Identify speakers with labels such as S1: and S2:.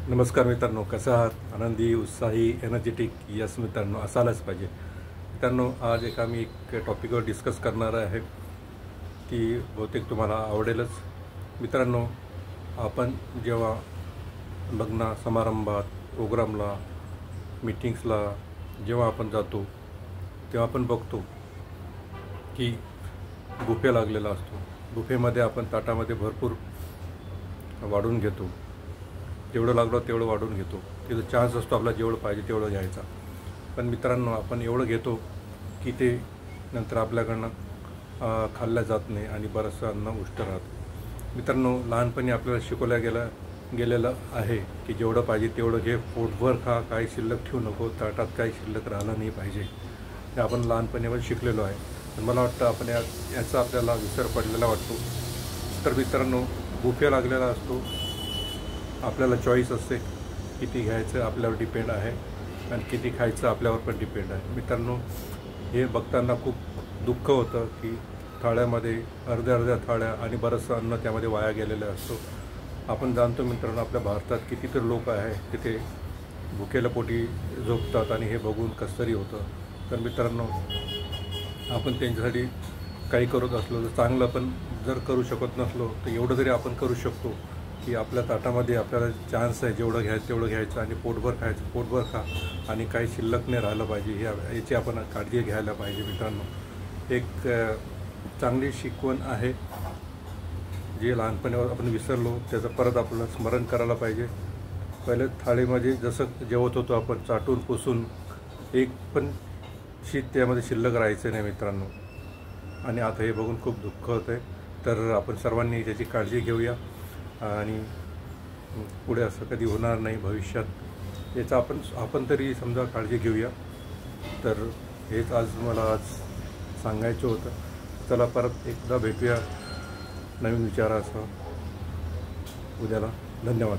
S1: नमस्कार मित्रांनो, कसा आहात? आनंदी, उत्साही, एनर्जेटिक यस मित्रांनो असायलाच पाहिजे. मित्रांनो, आज आम्ही एक टॉपिकवर डिस्कस करणार आहे की बहुतेक तुम्हाला आवडेलच. मित्रांनो, आपण जेव्हा लग्न समारंभात, प्रोग्रामला, मीटिंग्सला जेव्हा आपण जातो तेव्हा आपण बघतो की बुफे लागलेला असतो. बुफेमध्ये आपण ताटामध्ये भरपूर वाढून घेतो, जेवढं लागलं तेवढं वाढून घेतो. तिथं चान्स असतो आपला जेवढं पाहिजे तेवढं घ्यायचा. पण मित्रांनो, आपण एवढं घेतो की ते नंतर आपल्याकडनं खाल्लं जात नाही आणि बरंचसं अन्न उष्ट राहतं. मित्रांनो, लहानपणी आपल्याला शिकवल्या गेलेलं आहे की जेवढं पाहिजे तेवढं घे, पोटभर खा, काही शिल्लक ठेवू नको, ताटात काही शिल्लक राहिलं नाही पाहिजे. हे आपण लहानपणीवर शिकलेलो आहे. पण मला वाटतं आपण याचा आपल्याला विसर पडलेला वाटतो. तर मित्रांनो, बुफे लागलेला असतो, आपल्याला चॉईस असते किती घ्यायचं आपल्यावर डिपेंड आहे आणि किती खायचं आपल्यावर पण डिपेंड आहे. मित्रांनो, हे बघताना खूप दुःख होतं की थाळ्यामध्ये अर्ध्या थाळ्या आणि बरंचसं अन्न त्यामध्ये वाया गेलेलं असतो. आपण जाणतो मित्रांनो, आपल्या भारतात कितीतरी लोक आहे तिथे भुकेल्या पोटी झोपतात आणि हे बघून कसं तरी होतं. तर मित्रांनो, आपण त्यांच्यासाठी काही करत असलो तर चांगलं, पण जर करू शकत नसलो तर एवढं तरी आपण करू शकतो की आपल्या ताटामध्ये आपल्याला चान्स आहे, जेवढं घ्यायचं तेवढं घ्यायचं आणि पोटभर खायचं, पोटभर खा आणि काही शिल्लक नाही राहिलं पाहिजे. याची आपण काळजी घ्यायला पाहिजे. मित्रांनो, एक चांगली शिकवण आहे जे लहानपणावर आपण विसरलो त्याचं परत आपल्याला स्मरण करायला पाहिजे. पहिले थाळीमध्ये जसं जेवत होतो आपण चाटून पुसून, एक पण शीत त्यामध्ये शिल्लक राहायचं नाही मित्रांनो. आणि आता हे बघून खूप दुःख होतं आहे. तर आपण सर्वांनी त्याची काळजी घेऊया आणि पुढे असं कधी होणार नाही भविष्यात, याचा आपण तरी समजा काळजी घेऊया. तर हेच मला सांगायचं होतं. चला, परत एकदा भेटूया नवीन विचारासह उद्याला. धन्यवाद.